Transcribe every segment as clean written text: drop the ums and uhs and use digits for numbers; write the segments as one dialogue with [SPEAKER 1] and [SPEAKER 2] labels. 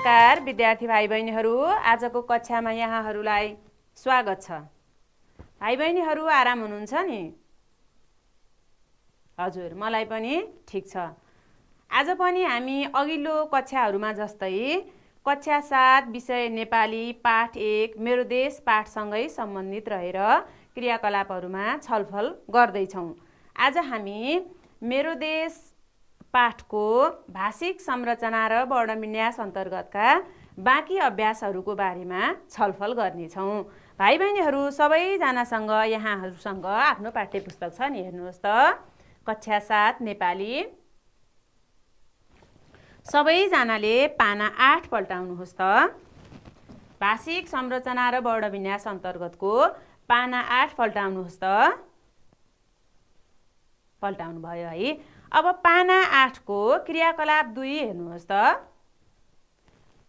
[SPEAKER 1] नमस्कार विद्यार्थी भाइ बहिनीहरू, आजको कक्षामा यहाँहरूलाई स्वागत छ। भाइ बहिनीहरू आराम हुनुहुन्छ नि? हजुर, मलाई पनि ठिक छ। आज पनि हामी अघिल्लो कक्षाहरूमा जस्तै कक्षा 7 विषय नेपाली पाठ 1 मेरो देश पाठसँगै सम्बन्धित रहेर क्रियाकलापहरूमा छलफल गर्दैछौँ। आज हामी मेरो देश पाठको भाषिक संरचना र वर्णविन्यास अन्तर्गतका बाँकी अभ्यासहरूको बारेमा छलफल गर्नेछौँ। भाइ बहिनीहरू सबैजनासँग यहाँहरूसँग आफ्नो पाठ्यपुस्तक छ नि, हेर्नुहोस् त। कक्षा 7 नेपाली सबैजनाले पाना 8 पल्टाउनुहोस् त। भाषिक संरचना र वर्णविन्यास अन्तर्गतको पाना 8 पल्टाउनुहोस् त। पल्टाउनु भयो है। अब पाना 8 को क्रियाकलाप 2 हेर्नुहोस् त।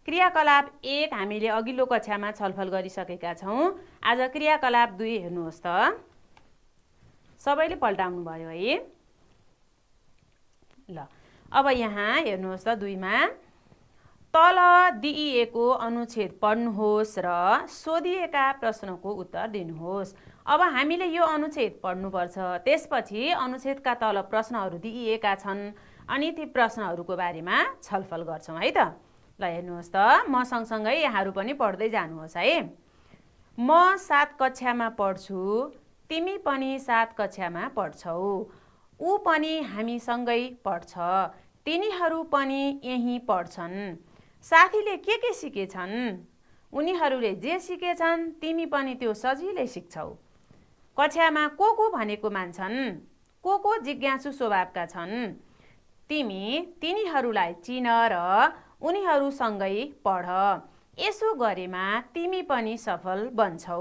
[SPEAKER 1] क्रियाकलाप 1 हामीले अघिल्लो कक्षामा छलफल गरिसकेका छौँ। आज क्रियाकलाप 2 हेर्नुहोस् त। सबैले पल्टाउनु भयो है। ल, अब यहाँ हेर्नुहोस् त 2 मा तल दिइएको अनुच्छेद पढ्नुहोस् र सोधिएका प्रश्नको उत्तर दिनुहोस्। अब हामीले यो अनुच्छेद पढ्नुपर्छ, त्यसपछि अनुच्छेदका तल प्रश्नहरू दिइएका छन् अनि ती प्रश्नहरूको बारेमा छलफल गर्छौँ है त। ल हेर्नुहोस् त, म सँगसँगै यहाँहरू पनि पढ्दै जानुहोस् है। म 7 कक्षामा पढ्छु, तिमी पनि 7 कक्षामा पढ्छौ, ऊ पनि हामीसँगै पढ्छ, तिनीहरू पनि यहीँ पढ्छन्। साथीले के सिकेछन्? उनीहरूले जे सिकेछन् तिमी पनि त्यो सजिलै सिक्छौ। कक्षामा को भनेको मान्छन्? को जिज्ञासु स्वभावका छन्? तिमी तिनीहरूलाई चिन र उनीहरूसँगै पढ। यसो गरेमा तिमी पनि सफल बन्छौ।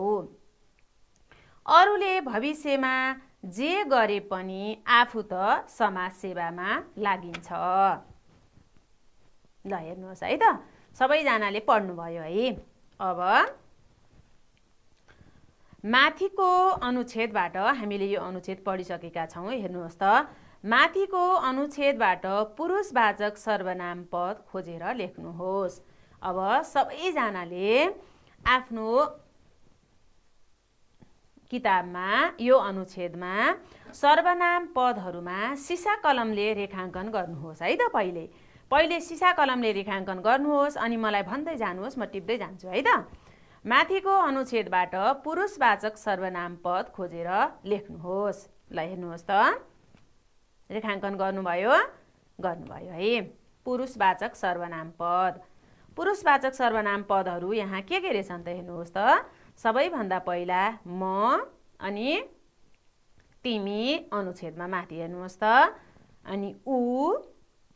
[SPEAKER 1] अरूले भविष्यमा जे गरे पनि आफू त समाजसेवामा लागिन्छ। ल हेर्नुहोस् है त, सबैजनाले पढ्नुभयो है। अब माथिको अनुच्छेदबाट हामीले यो अनुच्छेद पढिसकेका छौँ। हेर्नुहोस् त, माथिको अनुच्छेदबाट पुरुषवाचक सर्वनाम पद खोजेर लेख्नुहोस्। अब सबैजनाले आफ्नो किताबमा यो अनुच्छेदमा सर्वनाम पदहरूमा सिसा कलमले रेखाङ्कन गर्नुहोस् है त। पहिले सिसा कलमले रेखाङ्कन गर्नुहोस् अनि मलाई भन्दै जानुहोस्, म टिप्दै जान्छु है त। माथिको अनुच्छेदबाट पुरुषवाचक सर्वनाम पद खोजेर लेख्नुहोस्। ल हेर्नुहोस् त, रेखाङ्कन गर्नुभयो है। पुरुषवाचक सर्वनाम पद, पुरुषवाचक सर्वनाम पदहरू यहाँ के रहेछन् त हेर्नुहोस् त। सबैभन्दा पहिला म अनि तिमी अनुच्छेदमा माथि हेर्नुहोस् त, अनि ऊ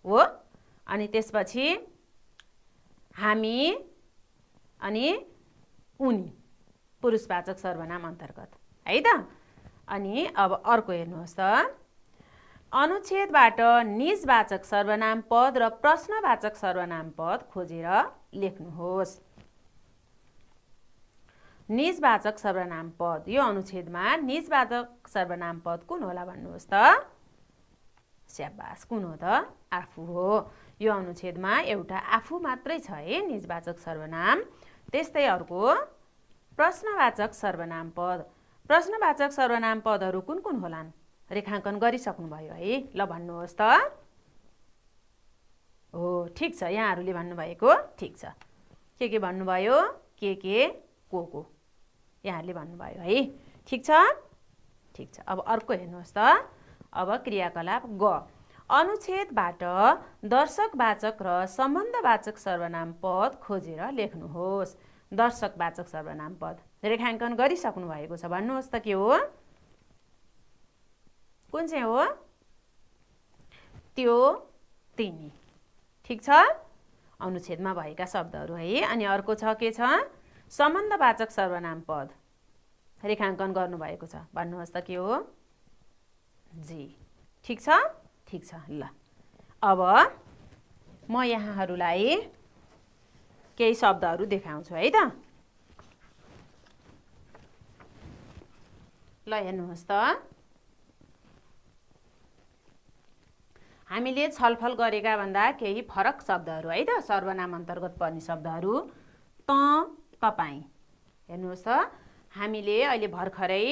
[SPEAKER 1] हो, अनि त्यसपछि हामी अनि उनी पुरुषवाचक सर्वनाम अन्तर्गत है त। अनि अब अर्को हेर्नुहोस् त, अनुच्छेदबाट निजवाचक सर्वनाम पद र प्रश्नवाचक सर्वनाम पद खोजेर लेख्नुहोस्। निजवाचक सर्वनाम पद, यो अनुच्छेदमा निजवाचक सर्वनाम पद कुन होला भन्नुहोस् त। स्याबास, कुन हो त? आफू हो। यो अनुच्छेदमा एउटा आफू मात्रै छ है निजवाचक सर्वनाम। त्यस्तै अर्को प्रश्नवाचक सर्वनाम पद। प्रश्नवाचक सर्वनाम पदहरू कुन होलान्? रेखाङ्कन गरिसक्नुभयो है। ल भन्नुहोस् त। हो, ठिक छ, यहाँहरूले भन्नुभएको ठिक छ। के भन्नुभयो? को यहाँहरूले भन्नुभयो है। ठिक छ, ठिक छ। अब अर्को हेर्नुहोस् त। अब क्रियाकलाप ग, अनुच्छेदबाट दर्शकवाचक र सम्बन्धवाचक सर्वनाम पद खोजेर लेख्नुहोस्। दर्शकवाचक सर्वनाम पद रेखाङ्कन गरिसक्नु भएको छ, भन्नुहोस् त के हो? कुन चाहिँ हो? त्यो, तिमी। ठिक छ, अनुच्छेदमा भएका शब्दहरू है। अनि अर्को छ के छ? सम्बन्धवाचक सर्वनाम पद रेखाङ्कन गर्नुभएको छ, भन्नुहोस् त के हो? जी। ठिक छ, ठिक छ। ल अब म यहाँहरूलाई केही शब्दहरू देखाउँछु है त। ल हेर्नुहोस् त, हामीले छलफल गरेका भन्दा केही फरक शब्दहरू है त, सर्वनाम अन्तर्गत पर्ने शब्दहरू। त, तपाईँ। हेर्नुहोस् त, हामीले अहिले भर्खरै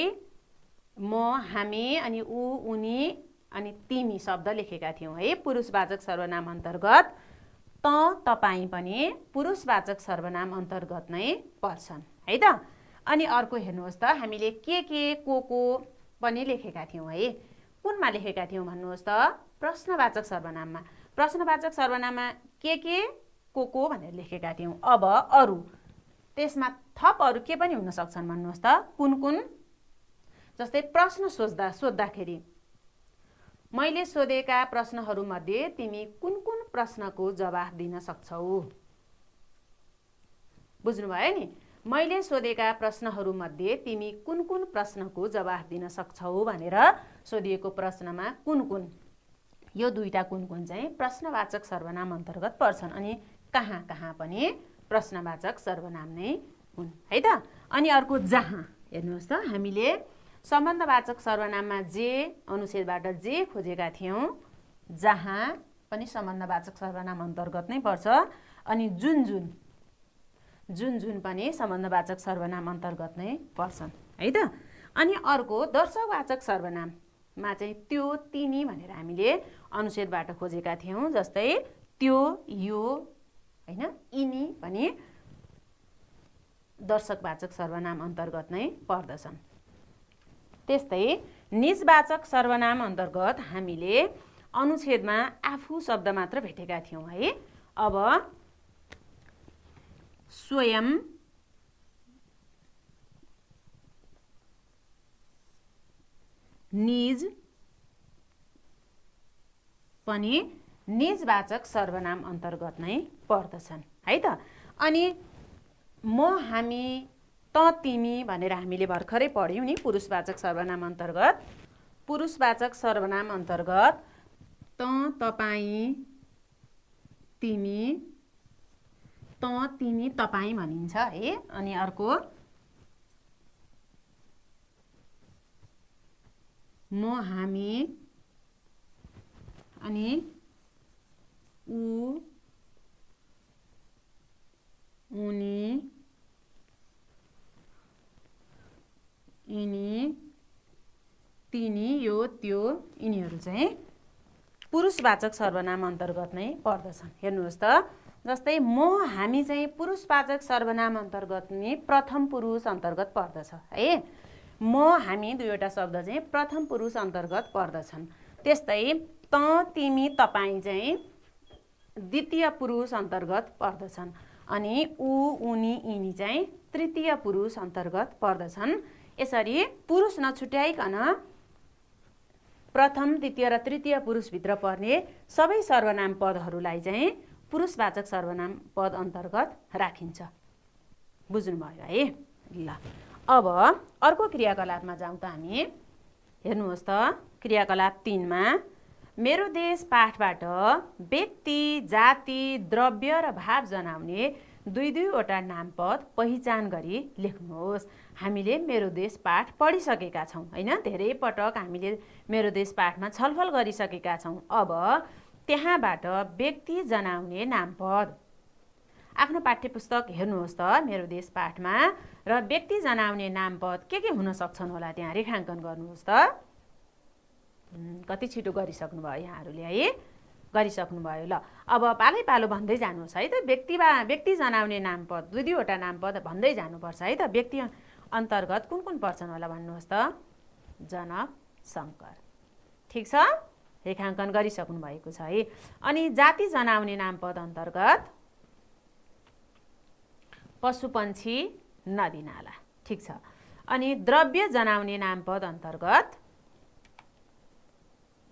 [SPEAKER 1] म, हामी अनि ऊ, उनी अनि तिमी शब्द लेखेका थियौँ है पुरुषवाचक सर्वनाम अन्तर्गत। त, तपाईँ पनि पुरुषवाचक सर्वनाम अन्तर्गत नै पर्छन् है त। अनि अर्को हेर्नुहोस् त, हामीले के को पनि लेखेका थियौँ है। कुनमा लेखेका थियौँ भन्नुहोस् त? प्रश्नवाचक सर्वनाममा। प्रश्नवाचक सर्वनाममा के को भनेर लेखेका थियौँ। अब अरू, त्यसमा थप अरू के पनि हुन सक्छन् भन्नुहोस् त? कुन? जस्तै प्रश्न सोद्धाखेरि मैले सोधेका प्रश्नहरूमध्ये तिमी कुन प्रश्नको जवाफ दिन सक्छौ? बुझ्नुभयो नि? मैले सोधेका प्रश्नहरूमध्ये तिमी कुन प्रश्नको जवाफ दिन सक्छौ भनेर सोधिएको प्रश्नमा कुन, यो दुईटा कुन चाहिँ प्रश्नवाचक सर्वनाम अन्तर्गत पर्छन्। अनि कहाँ पनि प्रश्नवाचक सर्वनाम नै हुन् है त। अनि अर्को जहाँ, हेर्नुहोस् त, हामीले सम्बन्धवाचक सर्वनाममा जे अनुच्छेदबाट जे खोजेका थियौँ, जहाँ पनि सम्बन्धवाचक सर्वनाम अन्तर्गत नै पर्छ। अनि जुन पनि सम्बन्धवाचक सर्वनाम अन्तर्गत नै पर्छन् है त। अनि अर्को दर्शकवाचक सर्वनाममा चाहिँ त्यो, तिनी भनेर हामीले अनुच्छेदबाट खोजेका थियौँ। जस्तै त्यो, यो होइन, यिनी पनि दर्शकवाचक सर्वनाम अन्तर्गत नै पर्दछन्। त्यस्तै निजवाचक सर्वनाम अन्तर्गत हामीले अनुच्छेदमा आफू शब्द मात्र भेटेका थियौँ है। अब स्वयं, निज पनि निजवाचक सर्वनाम अन्तर्गत नै पर्दछन् है त। अनि म, हामी, त, तिमी भनेर हामीले भर्खरै पढ्यौँ नि पुरुषवाचक सर्वनाम अन्तर्गत। पुरुषवाचक सर्वनाम अन्तर्गत त, तपाईँ, तिमी, त, तिमी, तपाईँ भनिन्छ है। अनि अर्को म, हामी अनि ऊ, उनी, यिनी, तिनी, यो, त्यो, यिनीहरू चाहिँ पुरुषवाचक सर्वनाम अन्तर्गत नै पर्दछन्। हेर्नुहोस् त, जस्तै म, हामी चाहिँ पुरुषवाचक सर्वनाम अन्तर्गत नै प्रथम पुरुष अन्तर्गत पर्दछ है। म, हामी दुईवटा शब्द चाहिँ प्रथम पुरुष अन्तर्गत पर्दछन्। त्यस्तै त, तिमी, तपाईँ चाहिँ द्वितीय पुरुष अन्तर्गत पर्दछन्। अनि ऊ, उनी, यिनी चाहिँ तृतीय पुरुष अन्तर्गत पर्दछन्। यसरी पुरुष नछुट्याइकन प्रथम, द्वितीय र तृतीय पुरुषभित्र पर्ने सबै सर्वनाम पदहरूलाई चाहिँ पुरुषवाचक सर्वनाम पद अन्तर्गत राखिन्छ। बुझ्नुभयो है? ल, अब अर्को क्रियाकलापमा जाउँ त हामी। हेर्नुहोस् त, क्रियाकलाप 3 मा मेरो देश पाठबाट व्यक्ति, जाति, द्रव्य र भाव जनाउने दुईवटा नामपद पहिचान गरी लेख्नुहोस्। हामीले मेरो देश पाठ पढिसकेका छौँ होइन, धेरै पटक हामीले मेरो देश पाठमा छलफल गरिसकेका छौँ। अब त्यहाँबाट व्यक्ति जनाउने नामपद, आफ्नो पाठ्यपुस्तक हेर्नुहोस् त मेरो देश पाठमा, र व्यक्ति जनाउने नामपद के हुन सक्छन् होला त्यहाँ रेखाङ्कन गर्नुहोस् त। कति छिटो गरिसक्नुभयो यहाँहरूले है, गरिसक्नुभयो। ल, अब पालै भन्दै जानुहोस् है त। व्यक्ति जनाउने नामपद दुईवटा नामपद भन्दै जानुपर्छ है त। व्यक्ति अन्तर्गत कुन पर्छन् होला भन्नुहोस् त? जनक, शङ्कर। ठिक छ, रेखाङ्कन गरिसक्नु भएको छ है। अनि जाति जनाउने नामपद अन्तर्गत पशु, पन्छी, नदी, नाला। ठिक छ। अनि द्रव्य जनाउने नामपद अन्तर्गत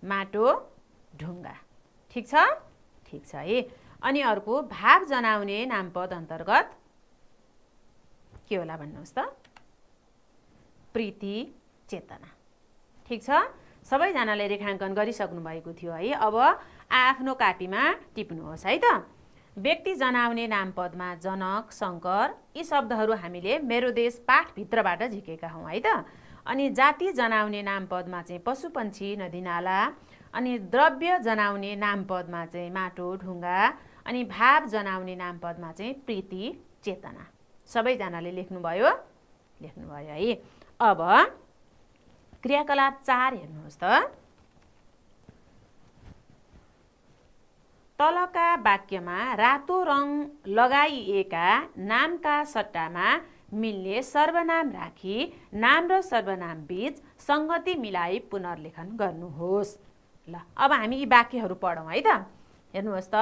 [SPEAKER 1] माटो, ढुङ्गा। ठिक छ, ठिक छ है। अनि अर्को भाव जनाउने नामपद अन्तर्गत के होला भन्नुहोस् त? प्रीति, चेतना। ठिक छ, सबैजनाले रेखाङ्कन गरिसक्नु भएको थियो है। अब आफ्नो कापीमा टिप्नुहोस् है त। व्यक्ति जनाउने नामपदमा जनक, शङ्कर यी शब्दहरू हामीले मेरो देश पाठभित्रबाट झिकेका हौँ है त। अनि जाति जनाउने नामपदमा चाहिँ पशु, पन्छी, नदी, नाला। अनि द्रव्य जनाउने नामपदमा चाहिँ माटो ढुङ्गा अनि भाव जनाउने नामपदमा चाहिँ प्रीति चेतना। सबैजनाले लेख्नुभयो है। अब क्रियाकलाप 4 हेर्नुहोस् त। तलका वाक्यमा रातो रङ लगाइएका नामका सट्टामा मिल्ने सर्वनाम राखी नाम र सर्वनाम बीच संगति मिलाई पुनर्लेखन गर्नुहोस्। ल अब हामी यी वाक्यहरू पढौँ है त। हेर्नुहोस् त,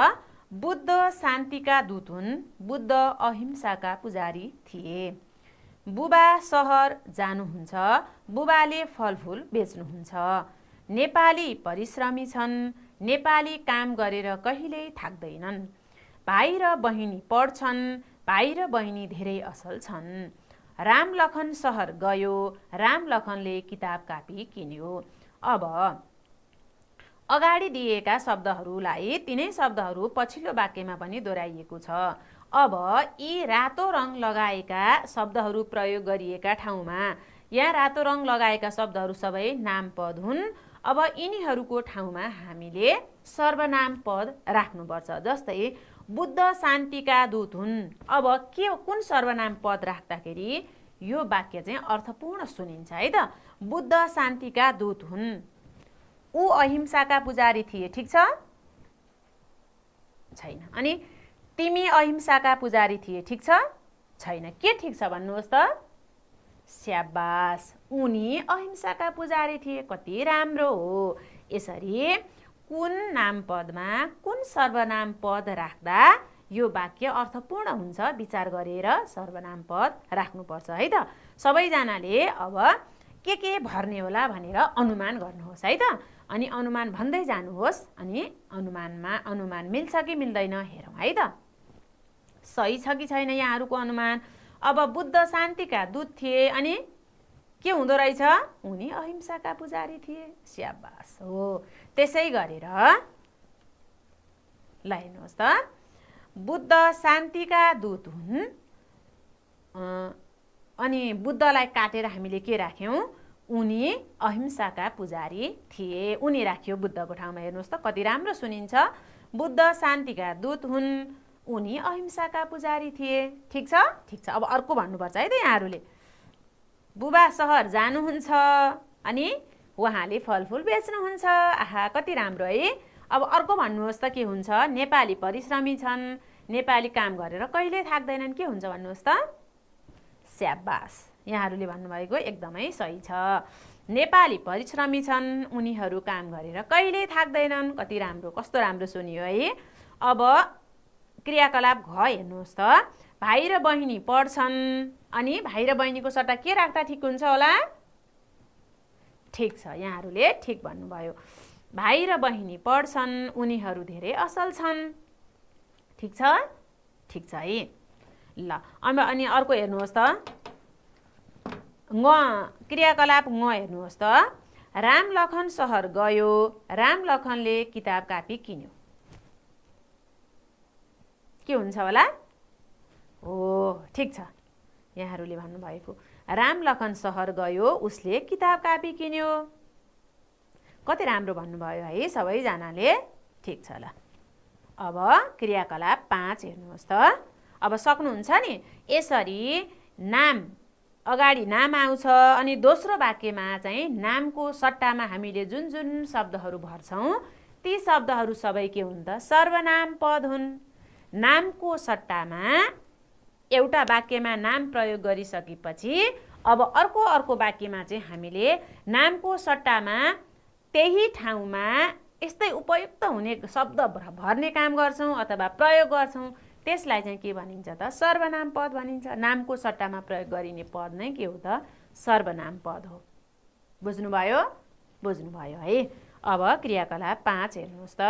[SPEAKER 1] बुद्ध शान्तिका दूत हुन्, बुद्ध अहिंसाका पुजारी थिए। बुबा सहर जानुहुन्छ, बुबाले फलफुल बेच्नुहुन्छ। नेपाली परिश्रमी छन्, नेपाली काम गरेर कहिल्यै थाक्दैनन्। भाइ र बहिनी पढ्छन्, भाइ र बहिनी धेरै असल छन्। रामलखन सहर गयो, रामलखनले किताब कापी किन्यो। अब अगाडि दिएका शब्दहरूलाई तिनै शब्दहरू पछिल्लो वाक्यमा पनि दोहोऱ्याइएको छ। अब यी रातो रङ लगाएका शब्दहरू प्रयोग गरिएका ठाउँमा यहाँ रातो रङ लगाएका शब्दहरू सबै नामपद हुन्। अब यिनीहरूको ठाउँमा हामीले सर्वनाम पद राख्नुपर्छ। जस्तै बुद्ध शान्तिका दूत हुन्। अब कुन सर्वनाम पद राख्दाखेरि यो वाक्य चाहिँ अर्थपूर्ण सुनिन्छ है त। बुद्ध शान्तिका दूत हुन्, ऊ अहिंसाका पुजारी थिए, ठिक छ? छैन। अनि तिमी अहिंसाका पुजारी थिए, ठिक छ? छैन। के ठिक छ भन्नुहोस् त? स्याबास, उनी अहिंसाका पुजारी थिए। कति राम्रो हो। यसरी कुन नामपदमा कुन सर्वनाम पद राख्दा यो वाक्य अर्थपूर्ण हुन्छ विचार गरेर सर्वनाम पद राख्नुपर्छ है त। सबैजनाले अब के भर्ने होला भनेर अनुमान गर्नुहोस् है त। अनि अनुमान भन्दै जानुहोस्। अनि अनुमान मिल्छ कि मिल्दैन हेरौँ है त। सही छ कि छैन यहाँहरूको अनुमान? अब बुद्ध शान्तिका दूत थिए अनि के हुँदो रहेछ? उनी अहिंसाका पुजारी थिए। स्याबास हो। त्यसै गरेर ल हेर्नुहोस् त, बुद्ध शान्तिका दूत हुन् अनि बुद्धलाई काटेर हामीले के राख्यौँ? उनी अहिंसाका पुजारी थिए। उनी राख्यो बुद्धको ठाउँमा। हेर्नुहोस् त कति राम्रो सुनिन्छ। बुद्ध शान्तिका दूत हुन्, उनी अहिंसाका पुजारी थिए। ठिक छ? ठिक छ। अब अर्को भन्नुपर्छ है त यहाँहरूले। बुबा सहर जानुहुन्छ अनि उहाँले फलफुल बेच्नुहुन्छ। आहा कति राम्रो है। अब अर्को भन्नुहोस् त के हुन्छ? नेपाली परिश्रमी छन्, नेपाली काम गरेर कहिले थाक्दैनन्। के हुन्छ भन्नुहोस् त? स्याबास, यहाँहरूले भन्नुभएको एकदमै सही छ। नेपाली परिश्रमी छन्, उनीहरू काम गरेर कहिल्यै थाक्दैनन्। कति राम्रो, कस्तो राम्रो सुनियो है। अब क्रियाकलाप घ हेर्नुहोस् त। भाइ र बहिनी पढ्छन् अनि भाइ र बहिनीको सट्टा के राख्दा ठिक हुन्छ होला? ठिक छ, यहाँहरूले ठिक भन्नुभयो। भाइ र बहिनी पढ्छन्, उनीहरू धेरै असल छन्। ठिक छ? ठिक छ है। ल अनि अर्को हेर्नुहोस् त। क्रियाकलाप हेर्नुहोस् त। रामलखन सहर गयो, रामलखनले किताब कापी किन्यो। के हुन्छ होला? हो, ठिक छ। यहाँहरूले भन्नुभएको रामलखन सहर गयो, उसले किताब कापी किन्यो। कति राम्रो भन्नुभयो है सबैजनाले। ठिक छ। ल अब क्रियाकलाप 5 हेर्नुहोस् त। अब सक्नुहुन्छ नि। यसरी नाम अगाडि नाम आउँछ अनि दोस्रो वाक्यमा चाहिँ नामको सट्टामा हामीले जुन जुन शब्दहरू भर्छौँ ती शब्दहरू सबै के हुन् त? सर्वनाम पद हुन्। नामको सट्टामा एउटा वाक्यमा नाम प्रयोग गरिसकेपछि अब अर्को वाक्यमा चाहिँ हामीले नामको सट्टामा त्यही ठाउँमा यस्तै उपयुक्त हुने शब्द भर्ने काम गर्छौँ अथवा प्रयोग गर्छौँ। त्यसलाई चाहिँ के भनिन्छ त? सर्वनाम पद भनिन्छ। नामको सट्टामा प्रयोग गरिने पद नै के हो त? सर्वनाम पद हो। बुझ्नुभयो? बुझ्नुभयो है। अब क्रियाकलाप 5 हेर्नुहोस् त।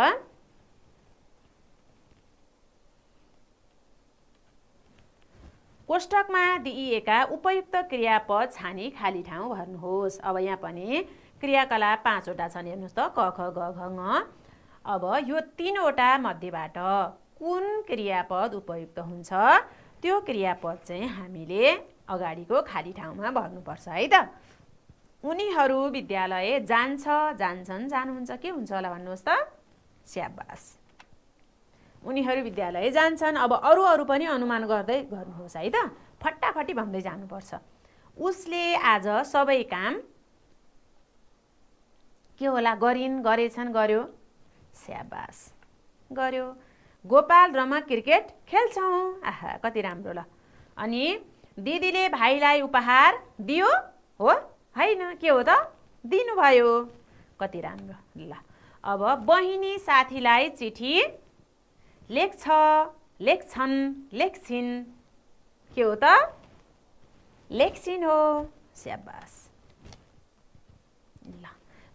[SPEAKER 1] कोष्टकमा दिइएका उपयुक्त क्रियापद छानी खाली ठाउँ भर्नुहोस्। अब यहाँ पनि क्रियाकलाप 5 वटा छन्। हेर्नुहोस् त, क ख ग घ ङ। अब यो 3 वटा मध्येबाट कुन क्रियापद उपयुक्त हुन्छ त्यो क्रियापद चाहिँ हामीले अगाडिको खाली ठाउँमा भर्नुपर्छ है त। उनीहरू विद्यालय जान्छ, जान्छन्, जानुहुन्छ, के हुन्छ होला भन्नुहोस् त? स्याबास। उनीहरू विद्यालय जान्छन्। अब अरू पनि अनुमान गर्दै गर्नुहोस् है त, फटाफटी भन्दै जानुपर्छ। उसले आज सबै काम के होला? गरिन्, गरेछन्, गर्यो। स्याबास, गर्यो। गोपाल र म क्रिकेट खेल्छौँ। आहा, कति राम्रो ल। अनि दिदीले भाइलाई उपहार दियो हो? होइन, के हो त? दिनुभयो। कति राम्रो ल। अब बहिनी साथीलाई चिठी लेख्छ, लेख्छन्, लेख्छिन्, के हो त? लेख्छिन् हो। स्याबास ल।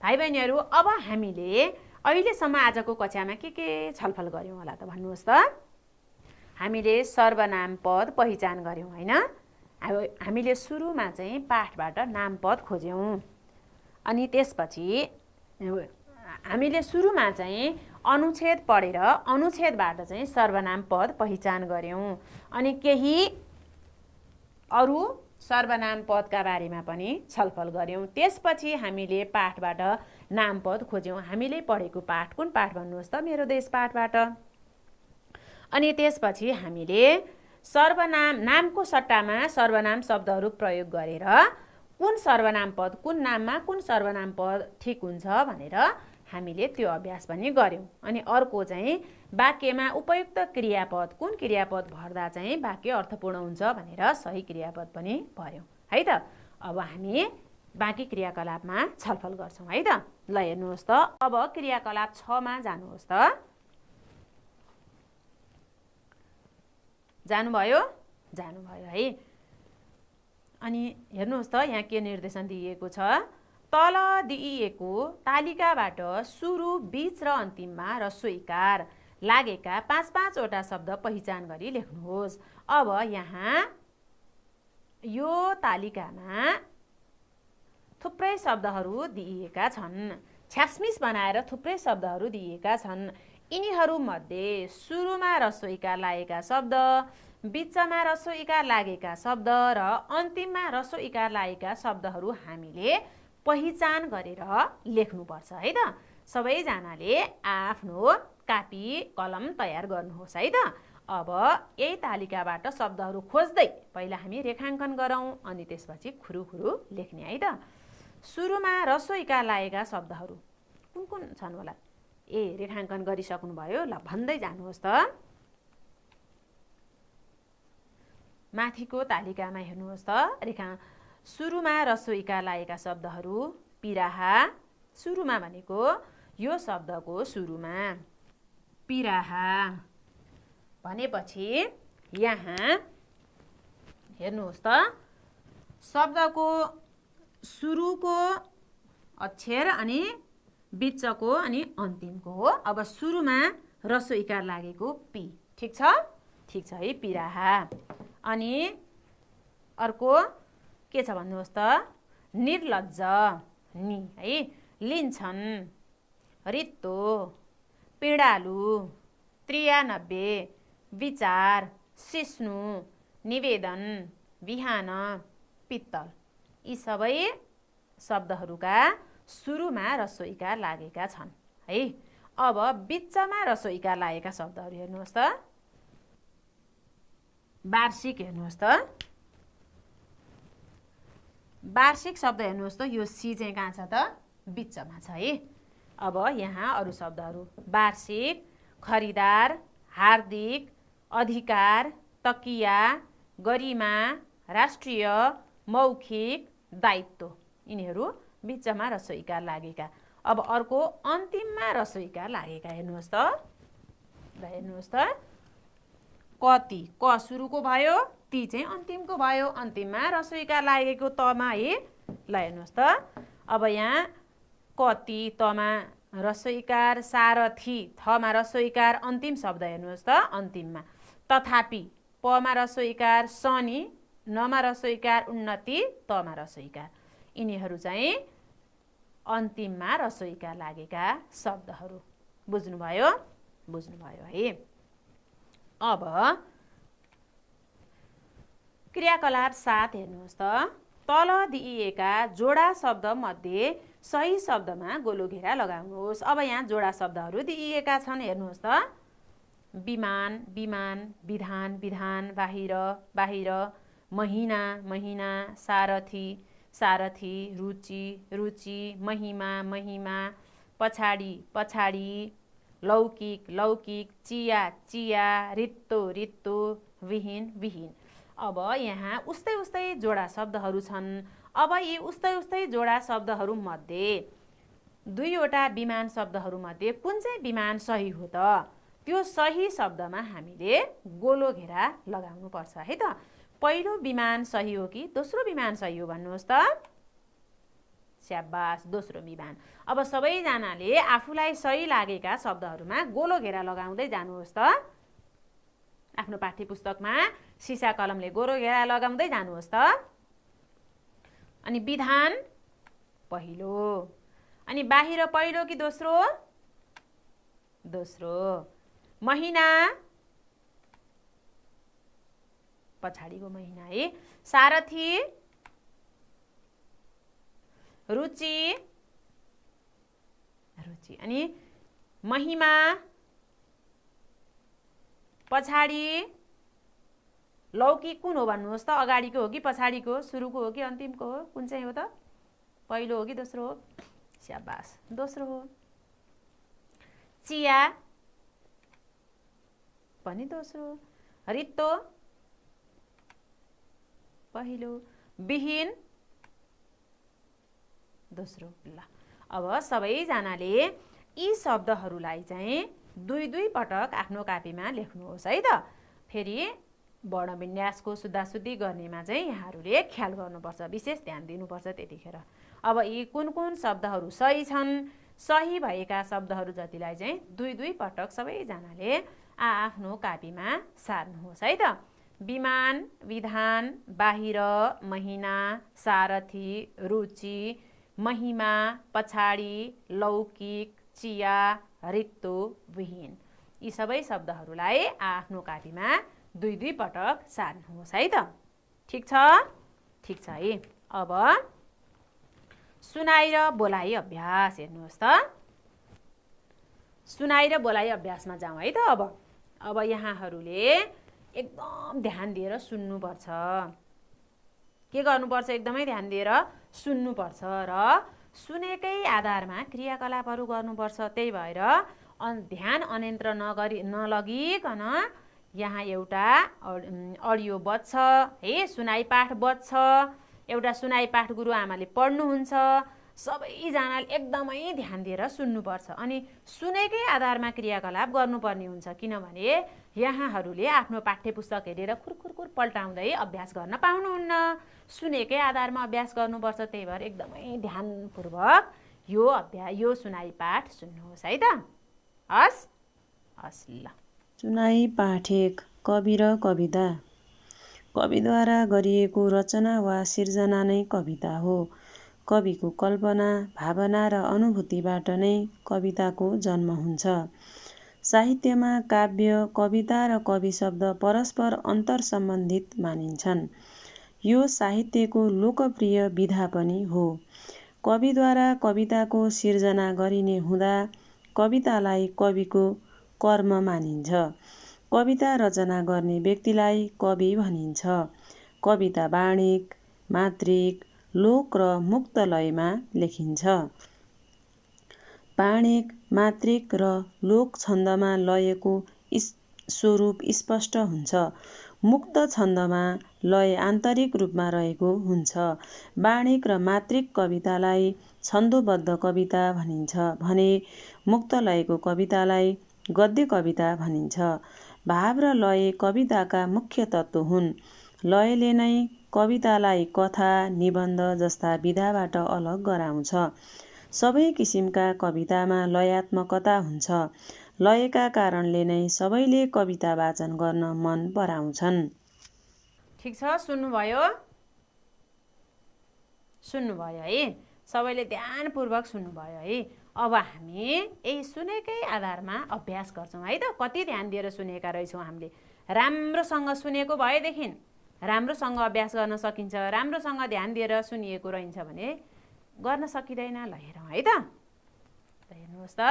[SPEAKER 1] भाइ बहिनीहरू, अब हामीले अहिलेसम्म आजको कक्षामा के छलफल गऱ्यौँ होला त भन्नुहोस् त? हामीले सर्वनाम पद पहिचान गऱ्यौँ होइन? हामीले सुरुमा चाहिँ पाठबाट नाम पद खोज्यौँ। अनि त्यसपछि हामीले सुरुमा चाहिँ अनुच्छेद पढेर अनुच्छेदबाट चाहिँ सर्वनाम पद पहिचान गऱ्यौँ। अनि केही अरू सर्वनाम पदका बारेमा पनि छलफल गऱ्यौँ। त्यसपछि हामीले पाठबाट नाम पद खोज्यौँ। हामीले पढेको पाठ कुन पाठ भन्नुहोस् त? मेरो देश पाठबाट। अनि त्यसपछि हामीले सर्वनाम, नामको सट्टामा सर्वनाम शब्दहरू प्रयोग गरेर कुन सर्वनाम पद, कुन नाममा कुन सर्वनाम पद ठिक हुन्छ भनेर हामीले त्यो अभ्यास पनि गऱ्यौँ। अनि अर्को चाहिँ वाक्यमा उपयुक्त क्रियापद, कुन क्रियापद भर्दा चाहिँ वाक्य अर्थपूर्ण हुन्छ भनेर सही क्रियापद पनि भर्यौँ है त। अब हामी बाँकी क्रियाकलापमा छलफल गर्छौँ है त। ल हेर्नुहोस् त, अब क्रियाकलाप 6 मा जानुहोस् त। जानुभयो? जानुभयो है। अनि हेर्नुहोस् त, यहाँ के निर्देशन दिइएको छ? तल दिइएको तालिकाबाट सुरु, बीच र अन्तिममा ह्रस्व इकार लागेका 5-5 वटा शब्द पहिचान गरी लेख्नुहोस्। अब यहाँ यो तालिकामा थुप्रै शब्दहरू दिइएका छन्। छ्यासमिस बनाएर थुप्रै शब्दहरू दिइएका छन्। यिनीहरूमध्ये सुरुमा ह्रस्व इकार लागेका शब्द, बीचमा ह्रस्व इकार लागेका शब्द र अन्तिममा ह्रस्व इकार लागेका शब्दहरू हामीले पहिचान गरेर लेख्नुपर्छ है त। सबैजनाले आफ्नो कापी कलम तयार गर्नुहोस् है त। अब यही तालिकाबाट शब्दहरू खोज्दै पहिला हामी रेखाङ्कन गरौँ, अनि त्यसपछि खुरुखुरु लेख्ने है त। सुरुमा ह्रस्व इकार लागेका शब्दहरू कुन कुन छन् होला? रेखाङ्कन गरिसक्नुभयो? ल भन्दै जानुहोस् त। माथिको तालिकामा हेर्नुहोस् त, सुरुमा ह्रस्व इकार लागेका शब्दहरू पिराहा, सुरुमा भनेको यो शब्दको सुरुमा पिराहा भनेपछि यहाँ हेर्नुहोस् त, शब्दको सुरुको अक्षर अनि बीचको अनि अन्तिमको हो। अब सुरुमा ह्रस्व इकार लागेको पी, ठिक छ? ठिक छ है, पिराहा। अनि अर्को के छ भन्नुहोस् त? निर्लज्ज, नि है, लिन्छन्, रित्तो, पिँडालु, 93, विचार, सिस्नु, निवेदन, बिहान, पित्तल, यी सबै शब्दहरूका सुरुमा ह्रस्व इकार लागेका छन् है। अब बीचमा ह्रस्व इकार लागेका शब्दहरू हेर्नुहोस् त। वार्षिक हेर्नुहोस् त, वार्षिक शब्द हेर्नुहोस् त, यो सी चाहिँ कहाँ छ त? बीचमा छ है। अब यहाँ अरू शब्दहरू वार्षिक, खरिदार, हार्दिक, अधिकार, तकिया, गरिमा, राष्ट्रिय, मौखिक, दायित्व, यिनीहरू बीचमा ह्रस्व इकार लागेका। अब अर्को अन्तिममा ह्रस्व इकार लागेका हेर्नुहोस् त। ल हेर्नुहोस् त, कति, क सुरुको भयो, ती चाहिँ अन्तिमको भयो। अन्तिममा ह्रस्व इकार लागेको तमा है। ल हेर्नुहोस् त, अब यहाँ कति, तमा ह्रस्व इकार, सारथी, थमा ह्रस्व इकार, अन्तिम शब्द हेर्नुहोस् त अन्तिममा। तथापि, पमा ह्रस्व इकार, शनि, नमा ह्रस्व इकार, उन्नति, तमा ह्रस्व इकार, यिनीहरू चाहिँ अन्तिममा ह्रस्व इकार लागेका शब्दहरू। बुझ्नुभयो? बुझ्नुभयो है। अब क्रियाकलाप 7 हेर्नुहोस् त। तल दिइएका जोडा शब्द मध्ये सही शब्दमा गोलो घेरा लगाउनुहोस्। अब यहाँ जोडा शब्दहरू दिइएका छन्, हेर्नुहोस् त। विमान, विमान, विधान, विधान, बाहिर, बाहिर, महिना, महिना, सारथी, सारथी, रुचि, रुचि, महिमा, महिमा, पछाडि, पछाडि, लौकिक, लौकिक, चिया, चिया, रित्तो, रित्तो, विहीन, विहीन। अब यहाँ उस्तै उस्तै जोडा शब्दहरू छन्। अब यी उस्तै उस्तै जोडा शब्दहरूमध्ये दुईवटा विमान शब्दहरूमध्ये कुन चाहिँ विमान सही हो त? त्यो सही शब्दमा हामीले गोलो घेरा लगाउनुपर्छ है त। पहिलो विमान सही हो कि दोस्रो विमान सही हो भन्नुहोस् त। स्याबास, दोस्रो विमान। अब सबैजनाले आफूलाई सही लागेका शब्दहरूमा गोलो घेरा लगाउँदै जानुहोस् त। आफ्नो पाठ्यपुस्तकमा सिसा कलमले गोलो घेरा लगाउँदै जानुहोस् त। अनि विधान पहिलो, अनि बाहिर पहिलो कि दोस्रो? दोस्रो। महिना पछाडिको महिना है। सारथी, रुचि, रुचि, अनि महिमा पछाडि, लौकिक कुन हो भन्नुहोस् त? अगाडिको हो कि पछाडिको? सुरुको हो कि अन्तिमको हो? कुन चाहिँ हो त? पहिलो हो कि दोस्रो हो? स्याबास, दोस्रो हो। चिया पनि दोस्रो। रित्तो पहिलो। विहीन दोस्रो। ल, अब सबैजनाले यी शब्दहरूलाई चाहिँ दुई दुई पटक आफ्नो कापीमा लेख्नुहोस् है त। फेरि वर्णविन्यासको शुद्धाशुद्धि गर्नेमा चाहिँ यहाँहरूले ख्याल गर्नुपर्छ, विशेष ध्यान दिनुपर्छ त्यतिखेर। अब यी कुन कुन शब्दहरू सही छन्, सही भएका शब्दहरू जतिलाई चाहिँ दुई दुई पटक सबैजनाले आफ्नो कापीमा सार्नुहोस् है त। विमान, विधान, बाहिर, महिना, सारथी, रुचि, महिमा, पछाडि, लौकिक, चिया, रित्तो, विहीन। यी सबै शब्दहरूलाई आफ्नो कापीमा दुई दुई पटक सार्नुहोस् है त। ठिक छ? ठिक छ है। अब सुनाइ र बोलाइ अभ्यास हेर्नुहोस् त। सुनाइ र बोलाइ अभ्यासमा जाउँ है त। अब यहाँहरूले एकदम ध्यान दिएर सुन्नुपर्छ। के गर्नुपर्छ? एकदमै ध्यान दिएर सुन्नुपर्छ र सुनेकै आधारमा क्रियाकलापहरू गर्नुपर्छ। त्यही भएर ध्यान अन्यन्त्र नलगिकन यहाँ एउटा अडियो बज्छ है, सुनाइ पाठ बज्छ। एउटा सुनाइ पाठ गुरुआमाले पढ्नुहुन्छ। सबैजनाले एकदमै ध्यान दिएर सुन्नुपर्छ। अनि सुनेकै आधारमा क्रियाकलाप गर्नुपर्ने हुन्छ, किनभने यहाँहरूले आफ्नो पाठ्यपुस्तक हेरेर खुरखुरखुर पल्टाउँदै अभ्यास गर्न पाउनुहुन्न। सुनेकै आधारमा अभ्यास गर्नुपर्छ। त्यही भएर एकदमै ध्यानपूर्वक यो सुनाइ पाठ सुन्नुहोस् है त। हस् हस्। ल,
[SPEAKER 2] सुनाइ पाठ 1। कवि र कविता। कविद्वारा गरिएको रचना वा सिर्जना नै कविता हो। कविको कल्पना, भावना र अनुभूतिबाट नै कविताको जन्म हुन्छ। साहित्यमा काव्य, कविता र कवि शब्द परस्पर अन्तर्सम्बन्धित मानिन्छन्। यो साहित्यको लोकप्रिय विधा पनि हो। कविद्वारा कविताको सिर्जना गरिने हुँदा कवितालाई कविको कर्म मानिन्छ। कविता रचना गर्ने व्यक्तिलाई कवि भनिन्छ। कविता वाणिक, मात्रिक, लोक र मुक्त लयमा लेखिन्छ। वाणिक, मात्रिक र लोक छन्दमा लयको स्वरूप स्पष्ट हुन्छ। मुक्त छन्दमा लय आन्तरिक रूपमा रहेको हुन्छ। वाणिक र मात्रिक कवितालाई छन्दोबद्ध कविता भनिन्छ भने मुक्त लयको कवितालाई गद्य कविता भनिन्छ। भाव र लय कविताका मुख्य तत्त्व हुन्। लयले नै कवितालाई कथा, निबन्ध जस्ता विधाबाट अलग गराउँछ। सबै किसिमका कवितामा लयात्मकता हुन्छ। लयका कारणले नै सबैले कविता वाचन गर्न मन पराउँछन्।
[SPEAKER 1] ठिक छ? सुन्नुभयो? सुन्नुभयो है? सबैले ध्यानपूर्वक सुन्नुभयो है? अब हामी यही सुनेकै आधारमा अभ्यास गर्छौँ है त। कति ध्यान दिएर सुनेका रहेछौँ हामीले। राम्रोसँग सुनेको भएदेखि राम्रोसँग अभ्यास गर्न सकिन्छ, राम्रोसँग ध्यान दिएर सुनिएको रहन्छ भने गर्न सकिँदैन। ल हेरौँ है त। हेर्नुहोस् त,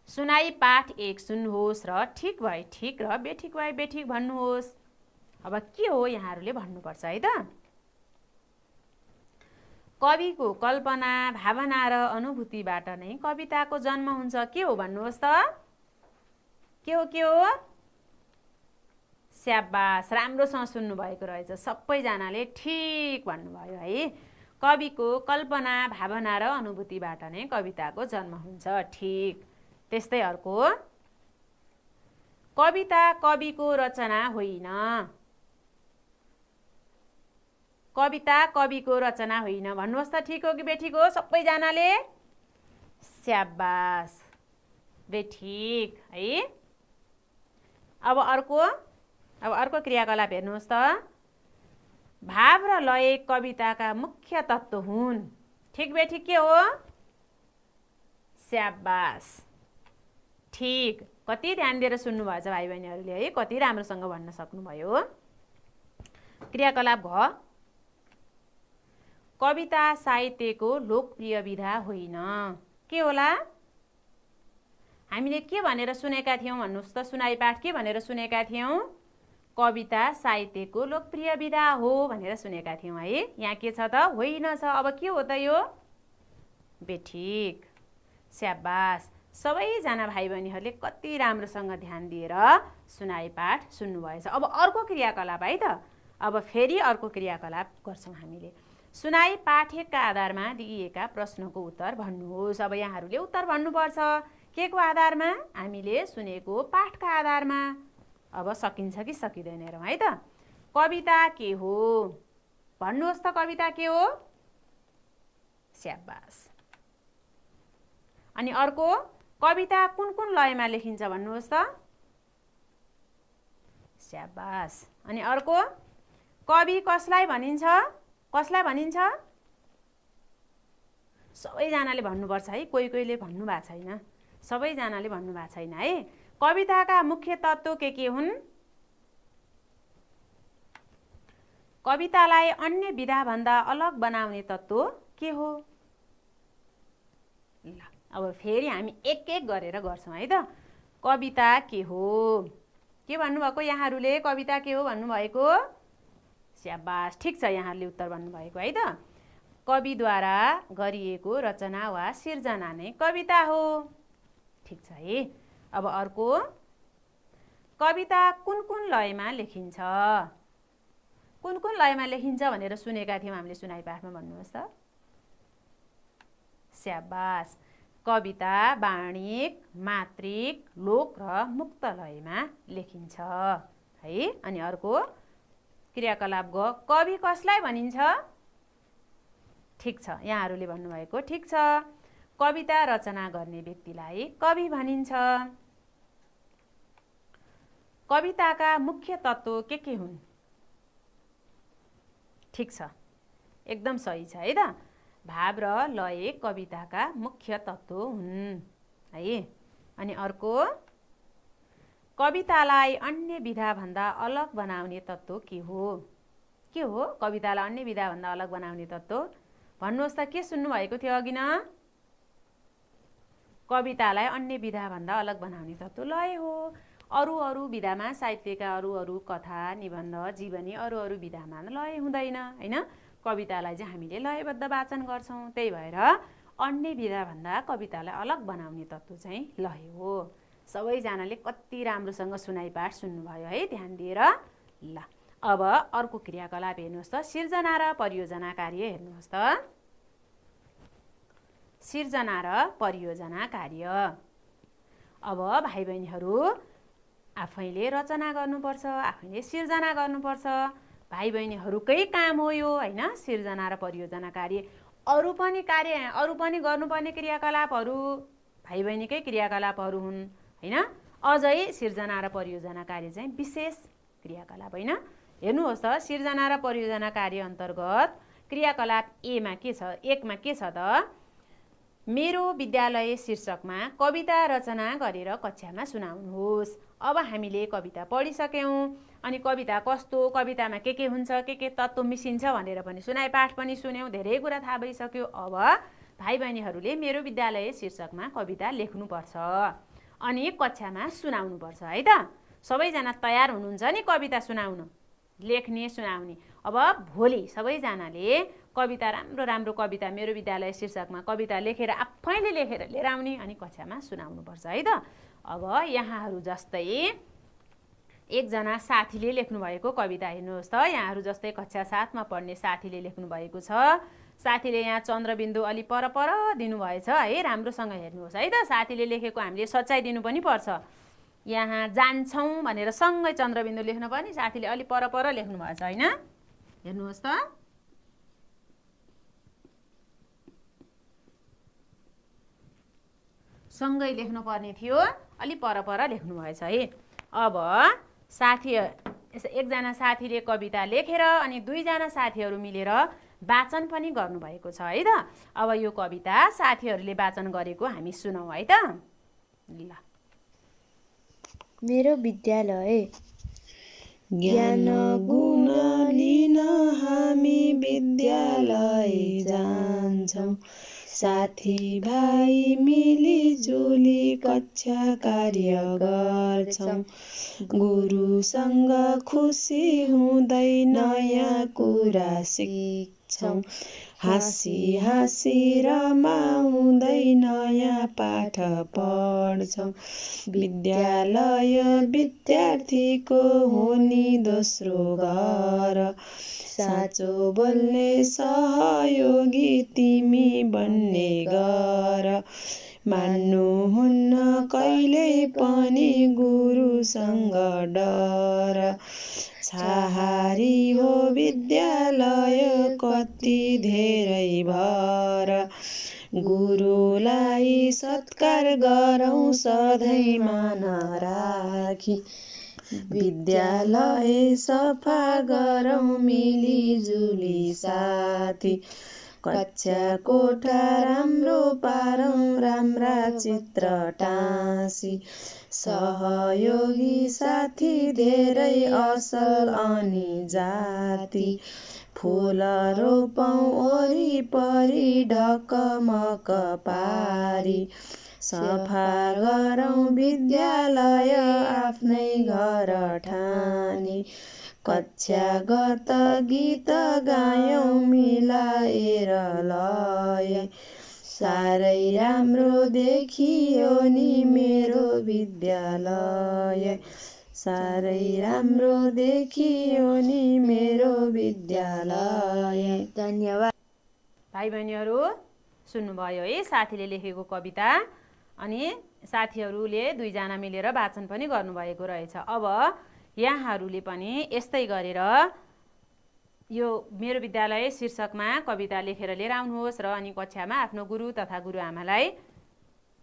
[SPEAKER 1] सुनाई पाठ 1 सुन्नुहोस् र ठिक भए ठिक र बेठिक भए बेठिक भन्नुहोस्। अब के हो यहाँहरूले भन्नुपर्छ है त। कविको कल्पना, भावना र अनुभूतिबाट नै कविताको जन्म हुन्छ। के हो भन्नुहोस् त, के हो के हो? स्याबास, राम्रोसँग सुन्नुभएको रहेछ। सबैजनाले ठिक भन्नुभयो है। कविको कल्पना, भावना र अनुभूतिबाट नै कविताको जन्म हुन्छ। ठिक। त्यस्तै अर्को, कविता कविको रचना होइन। कविता कविको रचना होइन भन्नुहोस् त, ठिक हो कि बेठिक हो? सबैजनाले स्याबास, बेठिक है। अब अर्को क्रियाकलाप हेर्नुहोस् त। भाव र लय कविताका मुख्य तत्त्व हुन्। ठिक बेठिक के हो? स्याबास, ठिक। कति ध्यान दिएर सुन्नुभएछ भाइ बहिनीहरूले है, कति राम्रोसँग भन्न सक्नुभयो। क्रियाकलाप घ, कविता साहित्यको लोकप्रिय विधा होइन। के होला? हामीले के भनेर सुनेका थियौँ भन्नुहोस् त? सुनाई पाठ के भनेर सुनेका थियौँ? कविता साहित्यको लोकप्रिय विधा हो भनेर सुनेका थियौँ है। यहाँ के छ त? होइन छ। अब के हो त यो? बेठिक, स्याबास। सबैजना भाइ बहिनीहरूले कति राम्रोसँग ध्यान दिएर सुनाई पाठ सुन्नुभएछ। अब अर्को क्रियाकलाप है त। अब फेरि अर्को क्रियाकलाप गर्छौँ हामीले। सुनाई पाठका आधारमा दिइएका प्रश्नको उत्तर भन्नुहोस्। अब यहाँहरूले उत्तर भन्नुपर्छ। के को आधारमा? हामीले सुनेको पाठका आधारमा। अब सकिन्छ कि सकिँदैन हेरौँ है त। कविता के हो भन्नुहोस् त। कविता के हो? स्याबास। अनि अर्को, कविता कुन कुन लयमा लेखिन्छ भन्नुहोस् त। स्याबास। अनि अर्को, कवि कसलाई भनिन्छ? कसलाई भनिन्छ? सबैजनाले भन्नुपर्छ है। कोही कोहीले भन्नुभएको छैन, सबैजनाले भन्नुभएको छैन है। कविताका मुख्य तत्त्व के हुन्? कवितालाई अन्य विधाभन्दा अलग बनाउने तत्त्व के हो? ल अब फेरि हामी एक एक गरेर गर्छौँ है त। कविता के हो? के भन्नुभएको यहाँहरूले? कविता के हो भन्नुभएको? स्याबास, ठिक छ। यहाँहरूले उत्तर भन्नुभएको है त। कविद्वारा गरिएको रचना वा सिर्जना नै कविता हो। ठिक छ है। अब अर्को, कविता कुन कुन लयमा लेखिन्छ? कुन कुन लयमा लेखिन्छ भनेर सुनेका थियौँ हामीले सुनाई पाठमा भन्नुहोस् त। स्याबास। कविता वाणिक, मात्रिक, लोक र मुक्त लयमा लेखिन्छ है। अनि अर्को क्रियाकलाप ग, कवि कसलाई भनिन्छ? ठिक छ, यहाँहरूले भन्नुभएको ठिक छ। कविता रचना गर्ने व्यक्तिलाई कवि भनिन्छ। कविताका मुख्य तत्त्व के हुन्? ठिक छ, एकदम सही छ है त। भाव र लय कविताका मुख्य तत्त्व हुन् है। अनि अर्को, कवितालाई अन्य विधाभन्दा अलग बनाउने तत्त्व के हो? के हो कवितालाई अन्य विधाभन्दा अलग बनाउने तत्त्व? भन्नुहोस् त। के सुन्नुभएको थियो अघि न? कवितालाई अन्य विधाभन्दा अलग बनाउने तत्त्व लय हो। अरू विधामा, साहित्यका अरू कथा, निबन्ध, जीवनी अरू विधामा लय हुँदैन हैन। कवितालाई चाहिँ हामीले लयबद्ध वाचन गर्छौँ। त्यही भएर अन्य विधाभन्दा कवितालाई अलग बनाउने तत्त्व चाहिँ लय हो। सबैजनाले कति राम्रोसँग सुनाई पाठ सुन्नुभयो है ध्यान दिएर। ल अब अर्को क्रियाकलाप हेर्नुहोस् त। सिर्जना र परियोजना कार्य हेर्नुहोस् त। सिर्जना र परियोजना कार्य। अब भाइ बहिनीहरू आफैले रचना गर्नुपर्छ, आफैले सिर्जना गर्नुपर्छ। भाइ बहिनीहरूकै काम हो यो हैन। सिर्जना र परियोजना कार्य अरू पनि गर्नुपर्ने क्रियाकलापहरू भाइ बहिनीकै क्रियाकलापहरू हुन् हैन। अझै सिर्जना र परियोजना कार्य चाहिँ विशेष क्रियाकलाप हैन। हेर्नुहोस् त, सिर्जना र परियोजना कार्य अन्तर्गत क्रियाकलाप ए मा के छ? 1 मा के छ त? मेरो विद्यालय शीर्षकमा कविता रचना गरेर कक्षामा सुनाउनुहोस्। अब हामीले कविता पढिसक्यौँ अनि कविता कस्तो, कवितामा के हुन्छ, के तत्त्व मिसिन्छ भनेर पनि सुनाइ पाठ पनि सुन्यौँ, धेरै कुरा थाहा भइसक्यो। अब भाइ बहिनीहरूले मेरो विद्यालय शीर्षकमा कविता लेख्नुपर्छ अनि कक्षामा सुनाउनुपर्छ है त। सबैजना तयार हुनुहुन्छ नि कविता सुनाउन, लेख्ने सुनाउने। अब भोलि सबैजनाले कविता राम्रो राम्रो कविता मेरो विद्यालय शीर्षकमा कविता लेखेर आफैले लेखेर लिएर आउने अनि कक्षामा सुनाउनुपर्छ है त। अब यहाँहरू जस्तै एकजना साथीले लेख्नुभएको कविता हेर्नुहोस् त। यहाँहरू जस्तै कक्षा 7 मा पढ्ने साथीले लेख्नुभएको छ। साथीले यहाँ चन्द्रबिन्दु अलि पर दिनुभएछ है, राम्रोसँग हेर्नुहोस् है त। साथीले लेखेको हामीले सच्चाइ दिनु पनि पर्छ। यहाँ जान्छौँ भनेर सँगै चन्द्रबिन्दु लेख्नु पनि साथीले अलि पर लेख्नुभएछ होइन, हेर्नुहोस् त। सँगै लेख्नुपर्ने थियो, अलि पर लेख्नुभएछ है। अब साथी एकजना साथीले कविता लेखेर अनि 2 जना साथीहरू मिलेर वाचन पनि गर्नुभएको छ है त। अब यो कविता साथीहरूले वाचन गरेको हामी सुनौँ है त। ल,
[SPEAKER 3] मेरो विद्यालय।
[SPEAKER 2] ज्ञान गुण लिन हामी विद्यालय जान्छौँ, साथी भाइ मिलिजुली कक्षा कार्य गर्छौँ, गुरुसँग खुसी हुँदै नयाँ कुरा सिक्छौँ, हाँसी हाँसी रमाउँदै नयाँ पाठ पढ्छौँ। विद्यालय विद्यार्थीको हो नि दोस्रो घर, साँचो बोल्ने सहयोगी तिमी बन्ने गर, मान्नुहुन्न कहिल्यै पनि गुरुसँग डर, छहारी हो विद्यालय कति धेरै भर, गुरुलाई सत्कार गरौँ सधैँ मान राखी, विद्यालय सफा गरौँ मिलिजुली साथी, कक्षा कोठा राम्रो पारौँ राम्रा चित्र टाँसी, सहयोगी साथी धेरै असल अनि जाति, फुल रोपौँ वरिपरि ढकमक पारी, सफा गरौँ विद्यालय आफ्नै घर ठानी, कक्षागत गीत गायौँ मिलाएर लय, साह्रै राम्रो देखियो नि मेरो विद्यालय, साह्रै राम्रो देखियो नि मेरो विद्यालय।
[SPEAKER 3] धन्यवाद।
[SPEAKER 1] भाइ बहिनीहरू सुन्नुभयो है साथीले लेखेको कविता अनि साथीहरूले 2 जना मिलेर वाचन पनि गर्नुभएको रहेछ। अब यहाँहरूले पनि यस्तै गरेर यो मेरो विद्यालय शीर्षकमा कविता लेखेर लिएर आउनुहोस् र अनि कक्षामा आफ्नो गुरु तथा गुरुआमालाई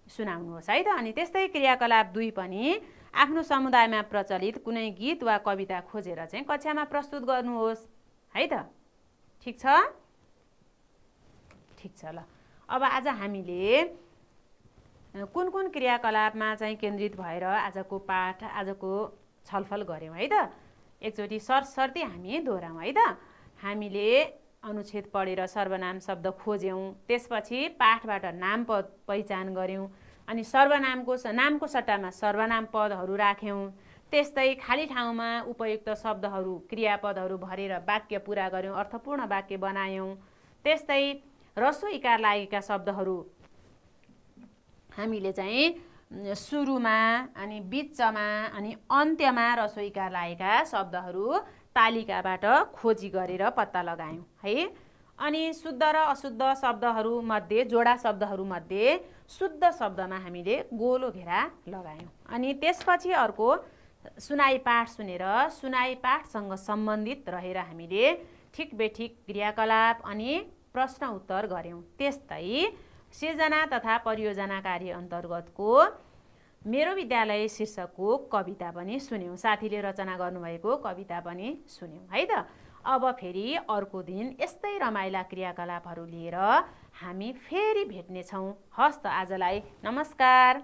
[SPEAKER 1] सुनाउनुहोस् है त। अनि त्यस्तै क्रियाकलाप 2 पनि आफ्नो समुदायमा प्रचलित कुनै गीत वा कविता खोजेर चाहिँ कक्षामा प्रस्तुत गर्नुहोस् है त। ठिक छ? ठिक छ ल। अब आज हामीले कुन कुन क्रियाकलापमा चाहिँ केन्द्रित भएर आजको पाठ आजको छलफल गऱ्यौँ है त। एकचोटि सरसर्ती हामी दोहोऱ्यौँ है त। हामीले अनुच्छेद पढेर सर्वनाम शब्द खोज्यौँ, त्यसपछि पाठबाट नाम पद पहिचान गऱ्यौँ अनि नामको सट्टामा सर्वनाम पदहरू राख्यौँ। त्यस्तै खाली ठाउँमा उपयुक्त शब्दहरू क्रियापदहरू भरेर वाक्य पुरा गऱ्यौँ, अर्थपूर्ण वाक्य बनायौँ। त्यस्तै ह्रस्व इकार लागेका शब्दहरू हामीले चाहिँ सुरुमा अनि बिचमा अनि अन्त्यमा ह्रस्व इकार लागेका शब्दहरू तालिकाबाट खोजी गरेर पत्ता लगायौँ है। अनि शुद्ध र अशुद्ध शब्दहरूमध्ये जोडा शब्दहरूमध्ये शुद्ध शब्दमा हामीले गोलो घेरा लगायौँ। अनि त्यसपछि अर्को सुनाइ पाठ सुनेर सुनाइ पाठसँग सम्बन्धित रहेर हामीले ठिक बेठिक क्रियाकलाप अनि प्रश्न उत्तर गऱ्यौँ। त्यस्तै सिर्जना तथा परियोजना कार्य अन्तर्गतको मेरो विद्यालय शीर्षकको कविता पनि सुन्यौँ, साथीले रचना गर्नुभएको कविता पनि सुन्यौँ है त। अब फेरि अर्को दिन यस्तै रमाइला क्रियाकलापहरू लिएर हामी फेरि भेट्नेछौँ। हस् त आजलाई नमस्कार।